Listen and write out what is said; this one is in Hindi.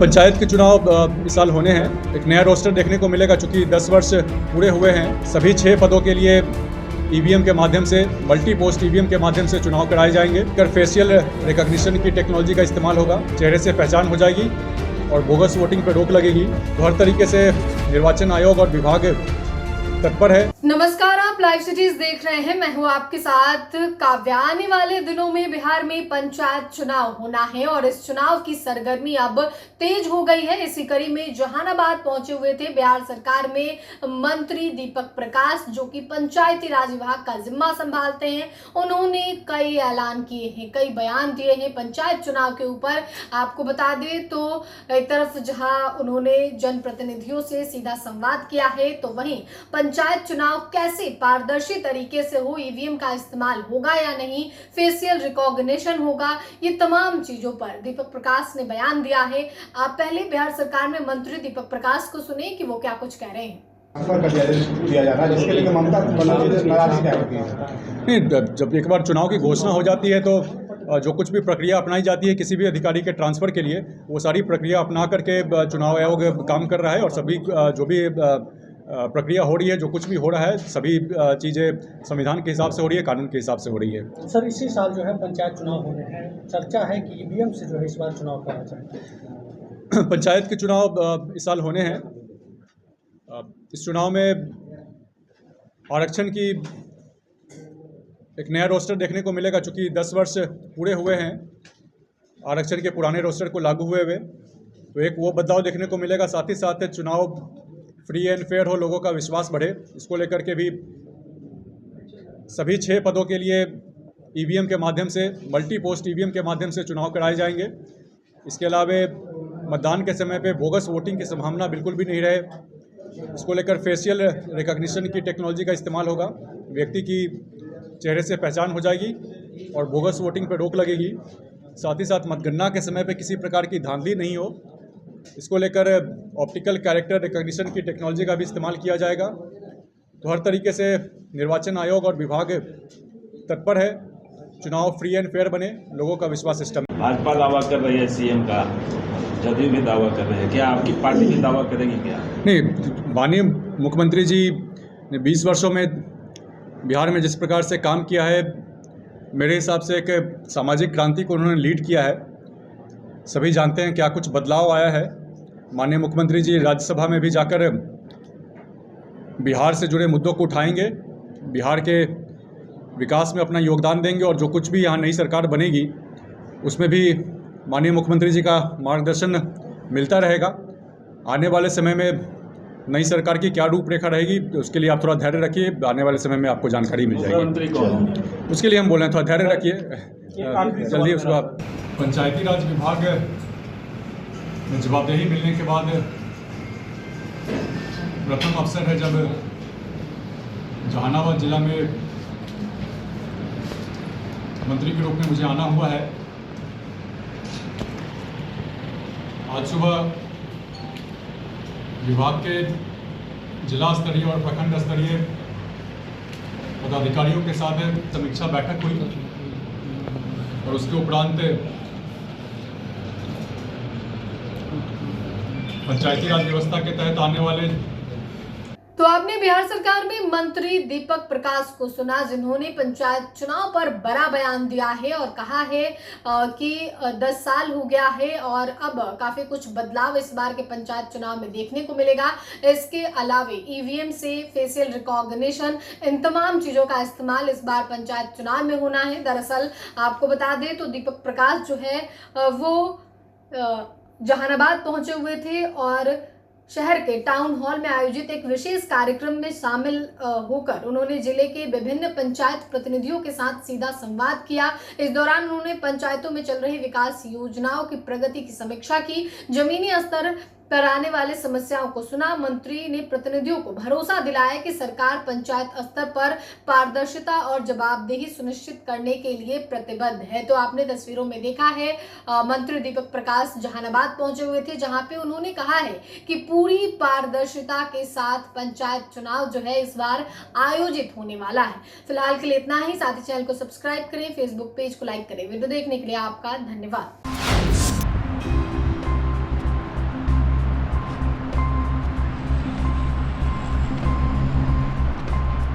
पंचायत के चुनाव इस साल होने हैं। एक नया रोस्टर देखने को मिलेगा, चूँकि 10 वर्ष पूरे हुए हैं। सभी 6 पदों के लिए ईवीएम के माध्यम से, मल्टी पोस्ट ईवीएम के माध्यम से चुनाव कराए जाएंगे। अगर फेशियल रिकॉग्निशन की टेक्नोलॉजी का इस्तेमाल होगा, चेहरे से पहचान हो जाएगी और बोगस वोटिंग पर रोक लगेगी। तो हर तरीके से निर्वाचन आयोग और विभाग तत्पर है। नमस्कार, आप लाइव सिटीज देख रहे हैं। मैं हूं आपके साथ काव्या। आने वाले दिनों में बिहार में पंचायत चुनाव होना है और इस चुनाव की सरगर्मी अब तेज हो गई है। इसी कड़ी में जहानाबाद पहुंचे हुए थे बिहार सरकार में मंत्री दीपक प्रकाश, जो कि पंचायती राज विभाग का जिम्मा संभालते हैं। उन्होंने कई ऐलान किए हैं, कई बयान दिए हैं पंचायत चुनाव के ऊपर। आपको बता दें तो एक तरफ जहां उन्होंने जनप्रतिनिधियों से सीधा संवाद किया है, तो वहीं पंचायत चुनाव कैसे पारदर्शी तरीके से हो, ईवीएम का इस्तेमाल होगा या नहीं, फेशियल रिकॉग्निशन होगा, ये तमाम चीजों पर दीपक प्रकाश ने बयान दिया है। आप पहले बिहार सरकार में मंत्री दीपक प्रकाश को सुने कि वो क्या कुछ कह रहे हैं। जब एक बार चुनाव की घोषणा हो जाती है तो जो कुछ भी प्रक्रिया अपनाई जाती है किसी भी अधिकारी के ट्रांसफर के लिए, वो सारी प्रक्रिया अपना करके चुनाव आयोग काम कर रहा है। और सभी जो भी प्रक्रिया हो रही है, जो कुछ भी हो रहा है, सभी चीज़ें संविधान के हिसाब से हो रही है, कानून के हिसाब से हो रही है। सर, इसी साल जो है पंचायत चुनाव होने हैं, चर्चा है कि ईवीएम से जो है इस बार चुनाव करा जाए। पंचायत के चुनाव इस साल होने हैं। इस चुनाव में आरक्षण की एक नया रोस्टर देखने को मिलेगा, चूँकि 10 वर्ष पूरे हुए हैं आरक्षण के पुराने रोस्टर को लागू हुए, तो एक वो बदलाव देखने को मिलेगा। साथ ही साथ चुनाव फ्री एंड फेयर हो, लोगों का विश्वास बढ़े, इसको लेकर के भी सभी 6 पदों के लिए ईवीएम के माध्यम से, मल्टी पोस्ट ईवीएम के माध्यम से चुनाव कराए जाएंगे। इसके अलावा मतदान के समय पे बोगस वोटिंग की संभावना बिल्कुल भी नहीं रहे, इसको लेकर फेशियल रिकॉग्निशन की टेक्नोलॉजी का इस्तेमाल होगा। व्यक्ति की चेहरे से पहचान हो जाएगी और बोगस वोटिंग पर रोक लगेगी। साथ ही साथ मतगणना के समय पे किसी प्रकार की धांधली नहीं हो, इसको लेकर ऑप्टिकल कैरेक्टर रिकॉग्निशन की टेक्नोलॉजी का भी इस्तेमाल किया जाएगा। तो हर तरीके से निर्वाचन आयोग और विभाग तत्पर है, चुनाव फ्री एंड फेयर बने, लोगों का विश्वास सिस्टम। भाजपा दावा कर रही है सीएम का, जदयू भी दावा कर रहे हैं, क्या आपकी पार्टी भी दावा करेगी क्या? नहीं, माननीय मुख्यमंत्री जी ने 20 वर्षों में बिहार में जिस प्रकार से काम किया है, मेरे हिसाब से एक सामाजिक क्रांति को उन्होंने लीड किया है। सभी जानते हैं क्या कुछ बदलाव आया है। माननीय मुख्यमंत्री जी राज्यसभा में भी जाकर बिहार से जुड़े मुद्दों को उठाएंगे, बिहार के विकास में अपना योगदान देंगे और जो कुछ भी यहाँ नई सरकार बनेगी उसमें भी माननीय मुख्यमंत्री जी का मार्गदर्शन मिलता रहेगा। आने वाले समय में नई सरकार की क्या रूपरेखा रहेगी, उसके लिए आप थोड़ा धैर्य रखिए, आने वाले समय में आपको जानकारी मिल जाएगी। उसके लिए हम बोल रहे हैं, थोड़ा धैर्य रखिए, जल्दी उसको आप। पंचायती राज विभाग में जवाबदेही मिलने के बाद प्रथम अवसर है जब जहानाबाद जिला में मंत्री के रूप में मुझे आना हुआ है। आज सुबह विभाग के जिला स्तरीय और प्रखंड स्तरीय पदाधिकारियों के साथ समीक्षा बैठक हुई और उसके उपरांत पंचायती राज व्यवस्था के तहत आने वाले। तो आपने बिहार सरकार में मंत्री दीपक प्रकाश को सुना, जिन्होंने पंचायत चुनाव पर बड़ा बयान दिया है और कहा है कि 10 साल हो गया है और अब काफी कुछ बदलाव इस बार के पंचायत चुनाव में देखने को मिलेगा। इसके अलावे ईवीएम से फेशियल रिकॉग्निशन, इन तमाम चीजों का इस्तेमाल इस बार पंचायत चुनाव में होना है। दरअसल आपको बता दें तो दीपक प्रकाश जो है वो जहानाबाद पहुंचे हुए थे और शहर के टाउन हॉल में आयोजित एक विशेष कार्यक्रम में शामिल होकर उन्होंने जिले के विभिन्न पंचायत प्रतिनिधियों के साथ सीधा संवाद किया। इस दौरान उन्होंने पंचायतों में चल रही विकास योजनाओं की प्रगति की समीक्षा की, जमीनी स्तर पर आने वाले समस्याओं को सुना। मंत्री ने प्रतिनिधियों को भरोसा दिलाया कि सरकार पंचायत स्तर पर पारदर्शिता और जवाबदेही सुनिश्चित करने के लिए प्रतिबद्ध है। तो आपने तस्वीरों में देखा है मंत्री दीपक प्रकाश जहानाबाद पहुंचे हुए थे, जहां पे उन्होंने कहा है कि पूरी पारदर्शिता के साथ पंचायत चुनाव जो है इस बार आयोजित होने वाला है। फिलहाल के लिए इतना ही। साथ ही चैनल को सब्सक्राइब करें, फेसबुक पेज को लाइक करें। वीडियो देखने के लिए आपका धन्यवाद।